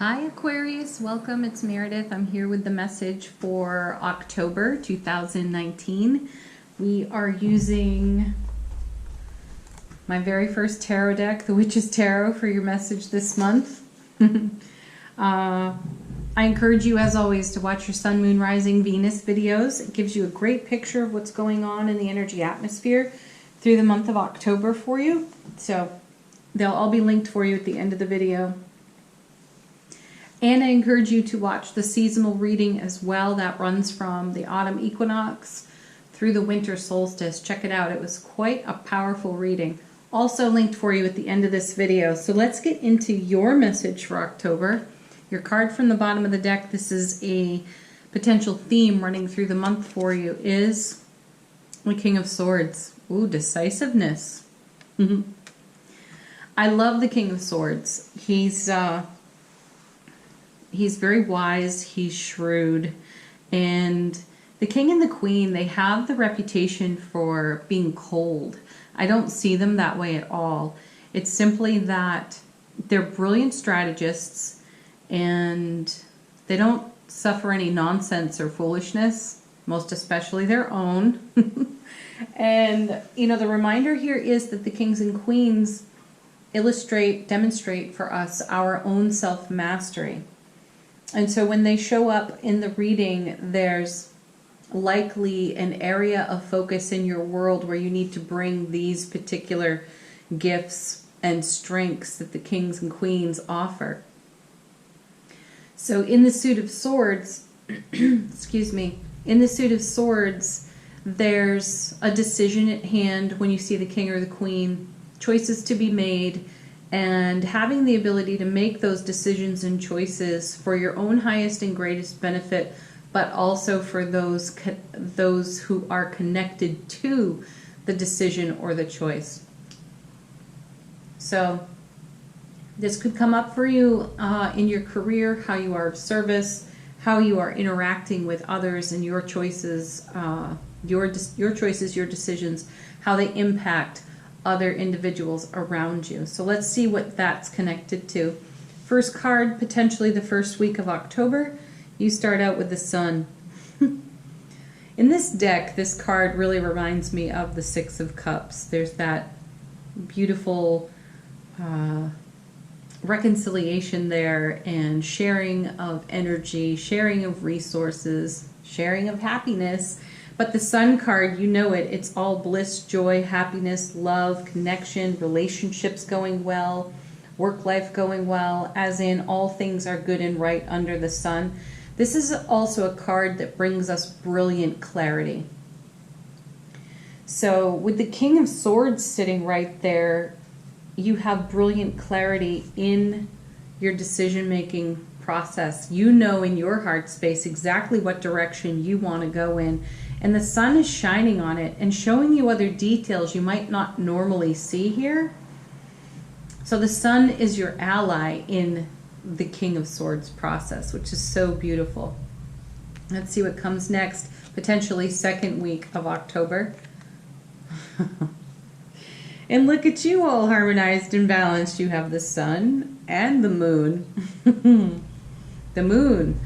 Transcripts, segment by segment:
Hi Aquarius, welcome. It's Meredith. I'm here with the message for October 2019. We are using my very first tarot deck, the Witch's Tarot, for your message this month. I encourage you, as always, to watch your Sun, Moon, Rising, Venus videos. It gives you a great picture of what's going on in the energy atmosphere through the month of October for you. So they'll all be linked for you at the end of the video. And I encourage you to watch the seasonal reading as well. That runs from the autumn equinox through the winter solstice. Check it out. It was quite a powerful reading. Also linked for you at the end of this video. So let's get into your message for October. Your card from the bottom of the deck, this is a potential theme running through the month for you, is the King of Swords. Ooh, decisiveness. I love the King of Swords. He's very wise, he's shrewd, and the King and the Queen, they have the reputation for being cold. I don't see them that way at all. It's simply that they're brilliant strategists and they don't suffer any nonsense or foolishness, most especially their own. And, you know, the reminder here is that the Kings and Queens demonstrate for us our own self-mastery. And so when they show up in the reading, there's likely an area of focus in your world where you need to bring these particular gifts and strengths that the Kings and Queens offer. So in the Suit of Swords, excuse me, in the Suit of Swords, there's a decision at hand when you see the King or the Queen, choices to be made, and having the ability to make those decisions and choices for your own highest and greatest benefit, but also for those who are connected to the decision or the choice. So this could come up for you in your career, how you are of service, how you are interacting with others, and your choices, your decisions, how they impact other individuals around you. So let's see what that's connected to. First card, potentially the first week of October. You start out with the Sun. In this deck, this card really reminds me of the Six of Cups. There's that beautiful reconciliation there, and sharing of energy, sharing of resources, sharing of happiness. But the Sun card, you know it, it's all bliss, joy, happiness, love, connection, relationships going well, work life going well, as in all things are good and right under the sun. This is also a card that brings us brilliant clarity. So with the King of Swords sitting right there, you have brilliant clarity in your decision-making process. You know in your heart space exactly what direction you want to go in. And the sun is shining on it and showing you other details you might not normally see here. So the sun is your ally in the King of Swords process, which is so beautiful. Let's see what comes next, potentially second week of October. And look at you, all harmonized and balanced. You have the sun and the moon. The moon,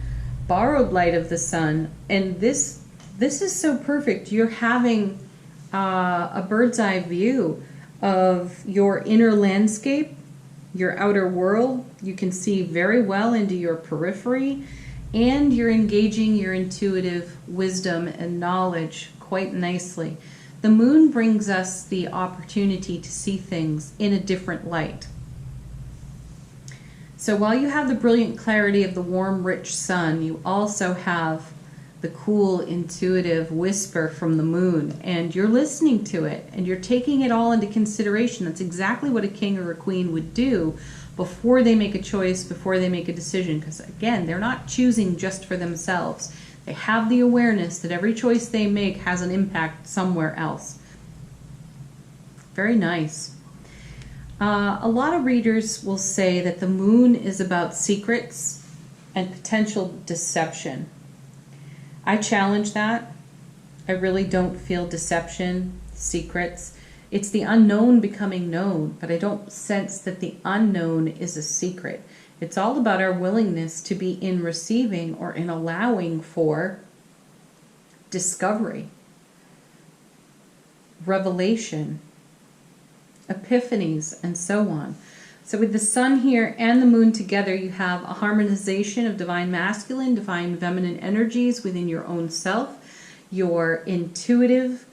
borrowed light of the sun. And this is so perfect. You're having a bird's eye view of your inner landscape, your outer world. You can see very well into your periphery, and you're engaging your intuitive wisdom and knowledge quite nicely. The moon brings us the opportunity to see things in a different light. So while you have the brilliant clarity of the warm, rich sun, you also have the cool, intuitive whisper from the moon, and you're listening to it and you're taking it all into consideration. That's exactly what a king or a queen would do before they make a choice, before they make a decision, because again, they're not choosing just for themselves. They have the awareness that every choice they make has an impact somewhere else. Very nice. A lot of readers will say that the moon is about secrets and potential deception. I challenge that. I really don't feel deception, secrets. It's the unknown becoming known, but I don't sense that the unknown is a secret. It's all about our willingness to be in receiving or in allowing for discovery, revelation, epiphanies, and so on. So with the sun here and the moon together, you have a harmonization of divine masculine, divine feminine energies within your own self. Your intuitive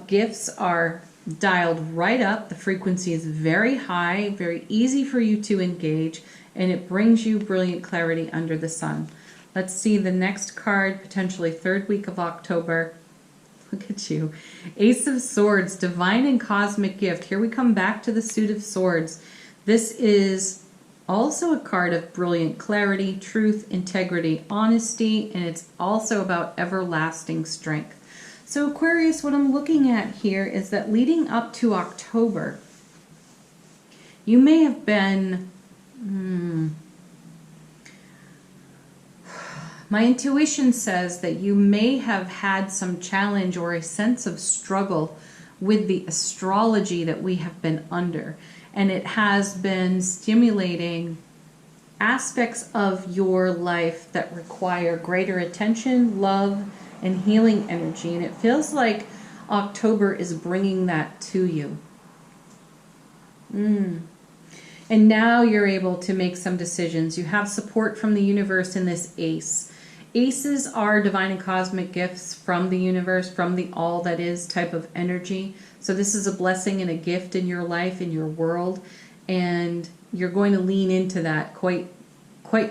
gifts are dialed right up. The frequency is very high, very easy for you to engage, and it brings you brilliant clarity under the sun. Let's see the next card, potentially third week of October. Look at you. Ace of Swords, divine and cosmic gift. Here we come back to the suit of swords. This is also a card of brilliant clarity, truth, integrity, honesty, and it's also about everlasting strength. So Aquarius, what I'm looking at here is that leading up to October, you may have been, my intuition says that you may have had some challenge or a sense of struggle with the astrology that we have been under. And it has been stimulating aspects of your life that require greater attention, love, and healing energy. And it feels like October is bringing that to you. And now you're able to make some decisions. You have support from the universe in this ace. Aces are divine and cosmic gifts from the universe, from the all that is type of energy. So this is a blessing and a gift in your life, in your world, and you're going to lean into that quite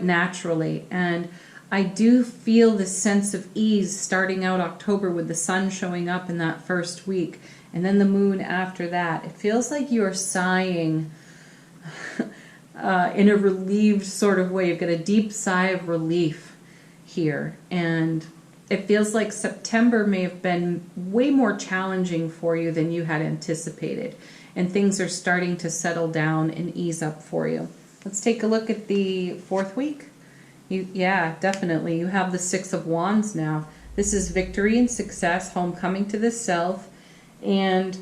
naturally. And I do feel this sense of ease starting out October with the sun showing up in that first week, and then the moon after that. It feels like you're sighing in a relieved sort of way. You've got a deep sigh of relief here, and it feels like September may have been way more challenging for you than you had anticipated, and things are starting to settle down and ease up for you. Let's take a look at the fourth week. Yeah, definitely. You have the Six of Wands now. This is victory and success, homecoming to the self, and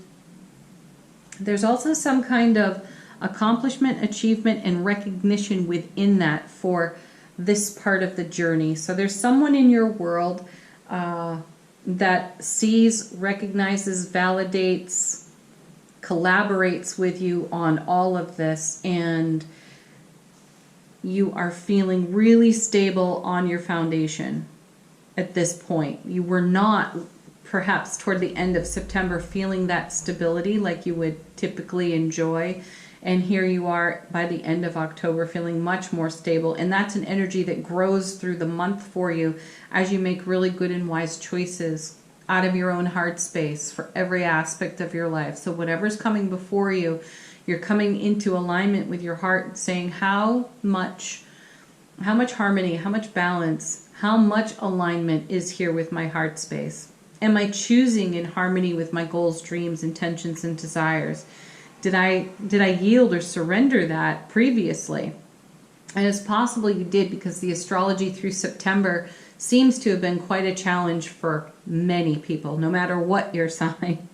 there's also some kind of accomplishment, achievement, and recognition within that for this part of the journey. So there's someone in your world that sees, recognizes, validates, collaborates with you on all of this, and you are feeling really stable on your foundation at this point. You were not, perhaps toward the end of September, feeling that stability like you would typically enjoy. And here you are by the end of October feeling much more stable. And that's an energy that grows through the month for you as you make really good and wise choices out of your own heart space for every aspect of your life. So whatever's coming before you, you're coming into alignment with your heart, saying how much harmony, how much balance, how much alignment is here with my heart space? Am I choosing in harmony with my goals, dreams, intentions, and desires? Did I yield or surrender that previously? And it's possible you did, because the astrology through September seems to have been quite a challenge for many people, no matter what your sign.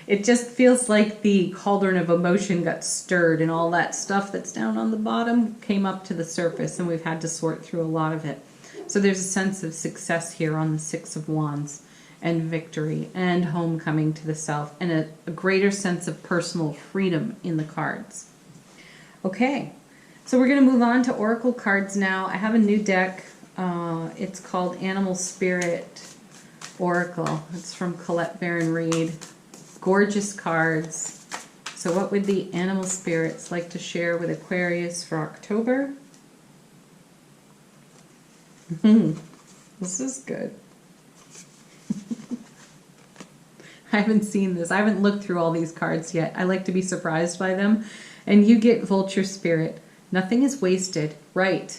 It just feels like the cauldron of emotion got stirred, and all that stuff that's down on the bottom came up to the surface, and we've had to sort through a lot of it. So there's a sense of success here on the Six of Wands, and victory, and homecoming to the self, and a greater sense of personal freedom in the cards. Okay, so we're going to move on to oracle cards now. I have a new deck. It's called Animal Spirit Oracle. It's from Colette Baron Reed. Gorgeous cards. So what would the animal spirits like to share with Aquarius for October? This is good. I haven't seen this. I haven't looked through all these cards yet. I like to be surprised by them. And you get Vulture Spirit. Nothing is wasted. Right.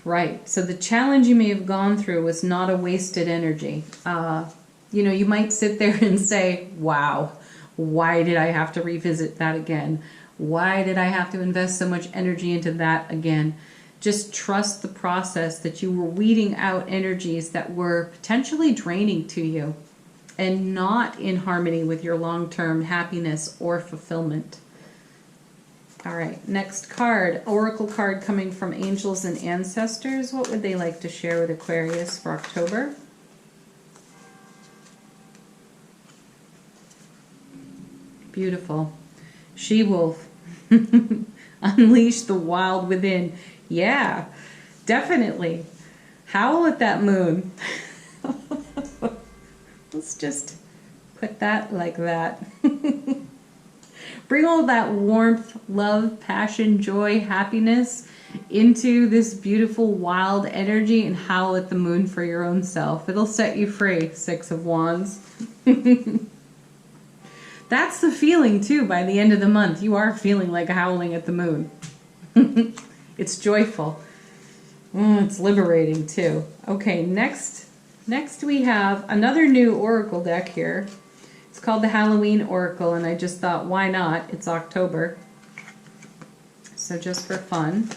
Right. So the challenge you may have gone through was not a wasted energy. You know, you might sit there and say, wow, why did I have to revisit that again? Why did I have to invest so much energy into that again? Just trust the process, that you were weeding out energies that were potentially draining to you and not in harmony with your long-term happiness or fulfillment. All right, next card, oracle card coming from angels and ancestors. What would they like to share with Aquarius for October? Beautiful. She-wolf. Unleash the wild within. Yeah, definitely. Howl at that moon. Let's just put that like that. Bring all that warmth, love, passion, joy, happiness into this beautiful wild energy and howl at the moon for your own self. It'll set you free, Six of Wands. That's the feeling too by the end of the month. You are feeling like howling at the moon. It's joyful. It's liberating too. Okay, next we have another new oracle deck here. It's called the Halloween Oracle, and I just thought, why not? It's October. So just for fun,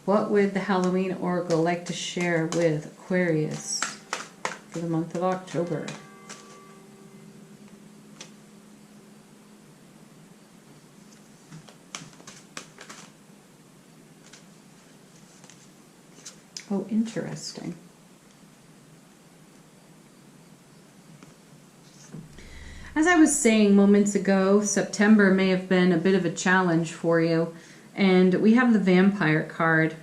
what would the Halloween Oracle like to share with Aquarius for the month of October? Oh, interesting. As I was saying moments ago, September may have been a bit of a challenge for you. And we have the Vampire card.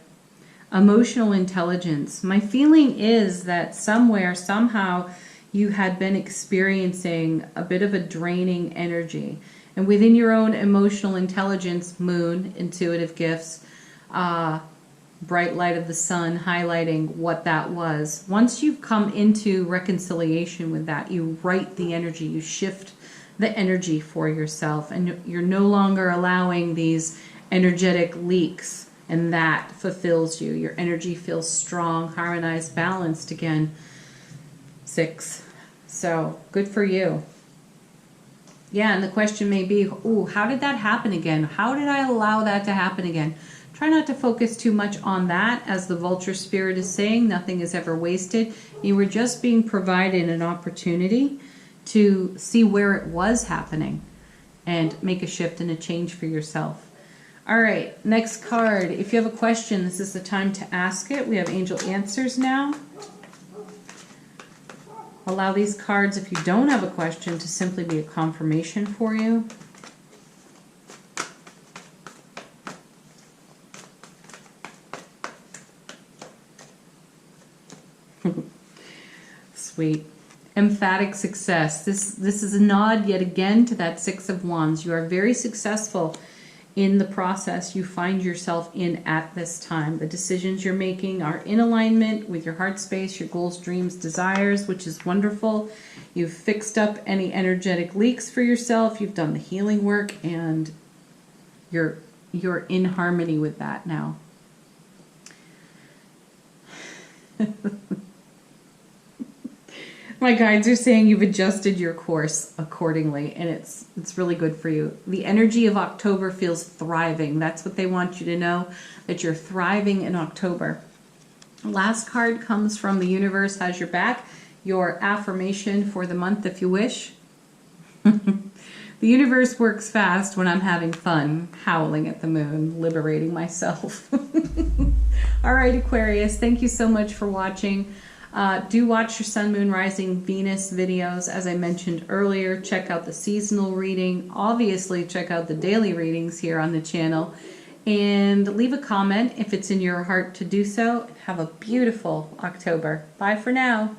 Emotional intelligence. My feeling is that somewhere, somehow, you had been experiencing a bit of a draining energy. And within your own emotional intelligence, moon, intuitive gifts, bright light of the sun, highlighting what that was. Once you've come into reconciliation with that, you right the energy, you shift the energy for yourself, and you're no longer allowing these energetic leaks, and that fulfills you. Your energy feels strong, harmonized, balanced again. 6. So, good for you. Yeah, and the question may be, ooh, how did that happen again? How did I allow that to happen again? Try not to focus too much on that. As the vulture spirit is saying, nothing is ever wasted. You were just being provided an opportunity to see where it was happening and make a shift and a change for yourself. All right, next card. If you have a question, this is the time to ask it. We have angel answers now. Allow these cards, if you don't have a question, to simply be a confirmation for you. Sweet. Emphatic success. This is a nod yet again to that Six of Wands. You are very successful in the process you find yourself in at this time. The decisions you're making are in alignment with your heart space, your goals, dreams, desires, which is wonderful. You've fixed up any energetic leaks for yourself. You've done the healing work, and you're in harmony with that now. My guides are saying you've adjusted your course accordingly, and it's really good for you. The energy of October feels thriving. That's what they want you to know, that you're thriving in October. Last card comes from the universe has your back, your affirmation for the month if you wish. The universe works fast when I'm having fun, howling at the moon, liberating myself. All right, Aquarius, thank you so much for watching. Do watch your Sun, Moon, Rising, Venus videos. As I mentioned earlier, check out the seasonal reading. Obviously, check out the daily readings here on the channel. And leave a comment if it's in your heart to do so. Have a beautiful October. Bye for now.